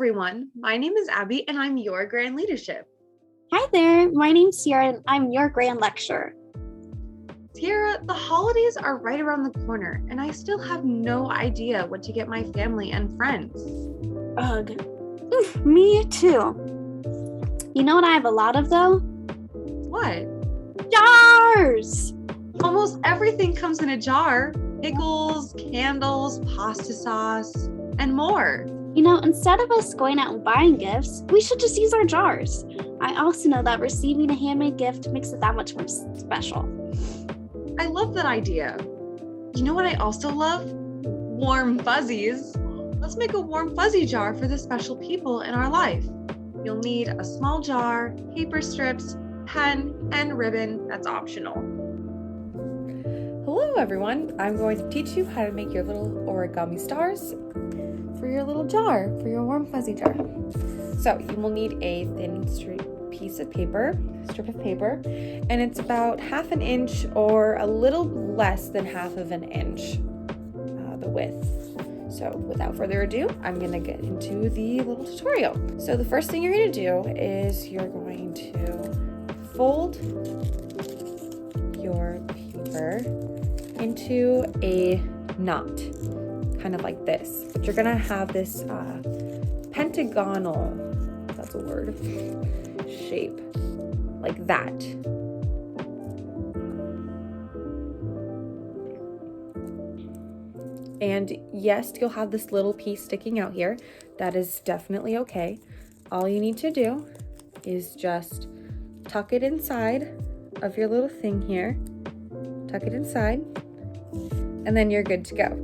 everyone. My name is Abby and I'm your Grand Leadership. Hi there, my name's Sierra and I'm your Grand Lecturer. Sierra, the holidays are right around the corner and I still have no idea what to get my family and friends. Ugh, me too. You know what I have a lot of though? What? Jars! Almost everything comes in a jar. Pickles, candles, pasta sauce, and more. You know, instead of us going out and buying gifts, we should just use our jars. I also know that receiving a handmade gift makes it that much more special. I love that idea. You know what I also love? Warm fuzzies. Let's make a warm fuzzy jar for the special people in our life. You'll need a small jar, paper strips, pen, and ribbon that's optional. Hello everyone, I'm going to teach you how to make your little origami stars for your little jar, for your warm fuzzy jar. So you will need a thin piece of paper, strip of paper, and it's about 1/2 inch or a little less than 1/2 inch, the width. So without further ado, I'm going to get into the little tutorial. So the first thing you're going to do is you're going to fold your paper into a knot, kind of like this. But you're gonna have this pentagonal, if that's a word, shape, like that. And yes, you'll have this little piece sticking out here. That is definitely okay. All you need to do is just tuck it inside of your little thing here. Tuck it inside, and then you're good to go.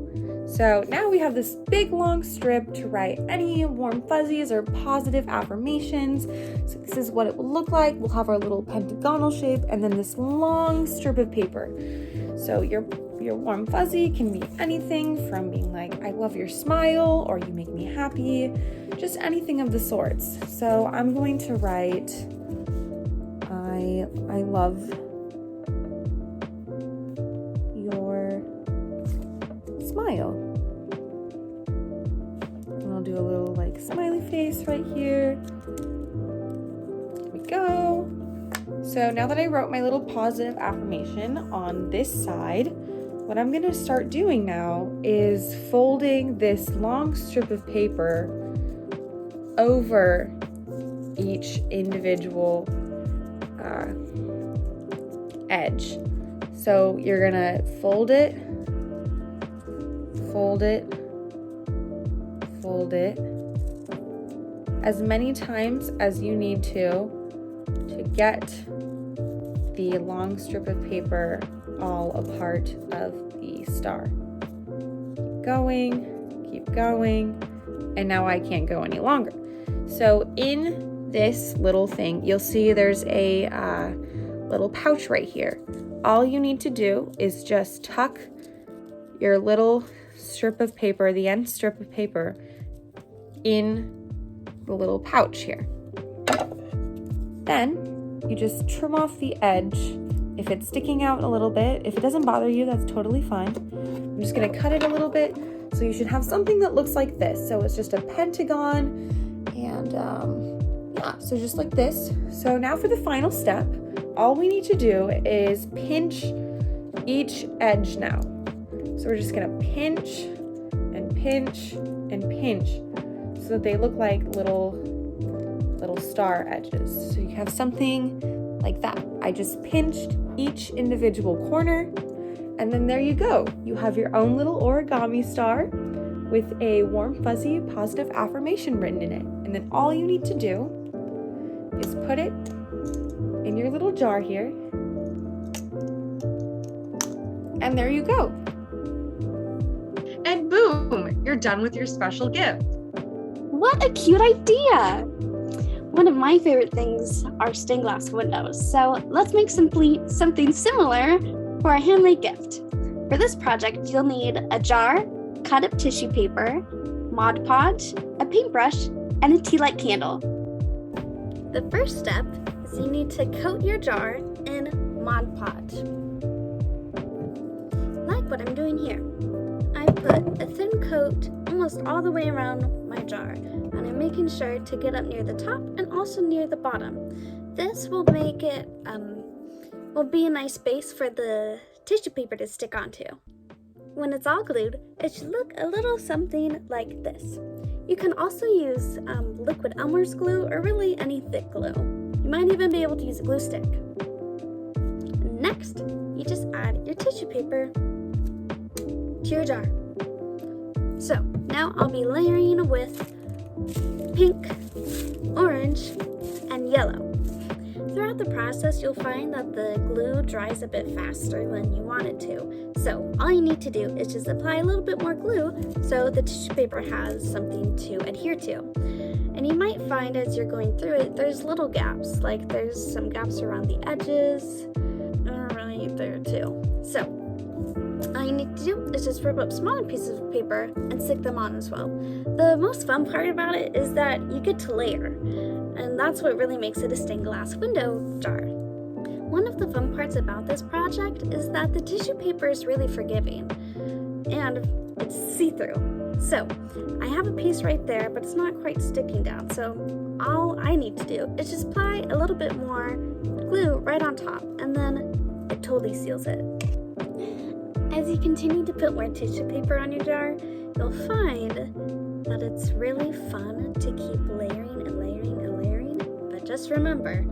So now we have this big long strip to write any warm fuzzies or positive affirmations. So this is what it will look like. We'll have our little pentagonal shape and then this long strip of paper. So your warm fuzzy can be anything from being like, I love your smile, or you make me happy, just anything of the sorts. So I'm going to write, I love your smile. And I'll do a little like smiley face right here. There we go. So now that I wrote my little positive affirmation on this side, what I'm gonna start doing now is folding this long strip of paper over each individual edge. So you're gonna fold it, fold it, fold it as many times as you need to get the long strip of paper all a part of the star. Keep going, and now I can't go any longer. So in this little thing, you'll see there's a little pouch right here. All you need to do is just tuck your little strip of paper, the end strip of paper, in the little pouch here. Then you just trim off the edge. If it's sticking out a little bit, if it doesn't bother you, that's totally fine. I'm just gonna cut it a little bit. So you should have something that looks like this. So it's just a pentagon, and yeah, so just like this. So now for the final step, all we need to do is pinch each edge now. So we're just gonna pinch and pinch and pinch so that they look like little star edges. So you have something like that. I just pinched each individual corner, and then there you go. You have your own little origami star with a warm, fuzzy, positive affirmation written in it. And then all you need to do is put it in your little jar here, and there you go. And boom, you're done with your special gift. What a cute idea! One of my favorite things are stained glass windows, so let's make something similar for a handmade gift. For this project, you'll need a jar, cut up tissue paper, Mod Podge, a paintbrush, and a tea light candle. The first step is you need to coat your jar in Mod Podge, like what I'm doing here. I put a thin coat almost all the way around my jar, and I'm making sure to get up near the top and also near the bottom. This will make it, will be a nice base for the tissue paper to stick onto. When it's all glued, it should look a little something like this. You can also use liquid Elmer's glue or really any thick glue. You might even be able to use a glue stick. Next, you just add your tissue paper to your jar. So now I'll be layering with pink, orange, and yellow. Throughout the process, you'll find that the glue dries a bit faster than you want it to. So all you need to do is just apply a little bit more glue so the tissue paper has something to adhere to. And you might find as you're going through it, there's little gaps, like there's some gaps around the edges, right there too. So all you need to do is just rip up smaller pieces of paper and stick them on as well. The most fun part about it is that you get to layer, and that's what really makes it a stained glass window jar. One of the fun parts about this project is that the tissue paper is really forgiving, and it's see-through. So I have a piece right there, but it's not quite sticking down, so all I need to do is just apply a little bit more glue right on top, and then it totally seals it. As you continue to put more tissue paper on your jar, you'll find that it's really fun to keep layering and layering and layering, but just remember,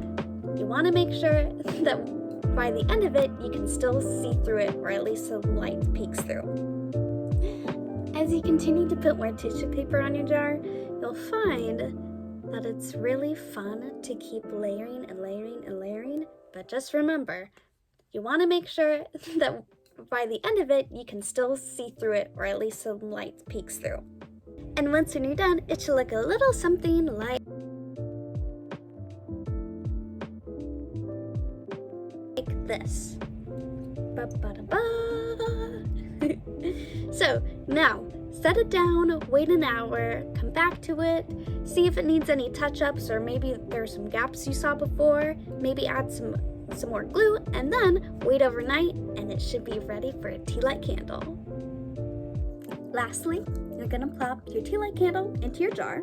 you want to make sure that by the end of it, you can still see through it, or at least some light peeks through. As you continue to put more tissue paper on your jar, you'll find that it's really fun to keep layering and layering and layering, but just remember, you want to make sure that by the end of it, you can still see through it, or at least some light peeks through. And once when you're done, it should look a little something like this. Ba-ba-da-ba. So now, set it down, wait an hour, come back to it, see if it needs any touch-ups, or maybe there's some gaps you saw before, maybe add some more glue, and then wait overnight, and it should be ready for a tea light candle. Lastly, you're gonna plop your tea light candle into your jar,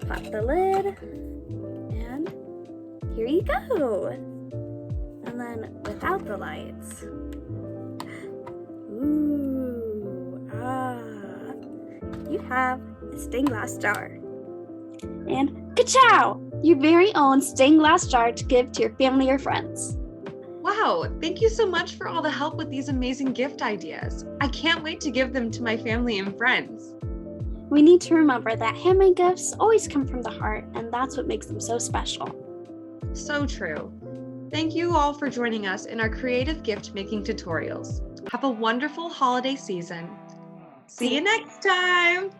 pop the lid, and here you go. And then without the lights, you have a stained glass jar. And ka-chow! Your very own stained glass jar to give to your family or friends. Wow, thank you so much for all the help with these amazing gift ideas. I can't wait to give them to my family and friends. We need to remember that handmade gifts always come from the heart, and that's what makes them so special. So true. Thank you all for joining us in our creative gift making tutorials. Have a wonderful holiday season. See you next time.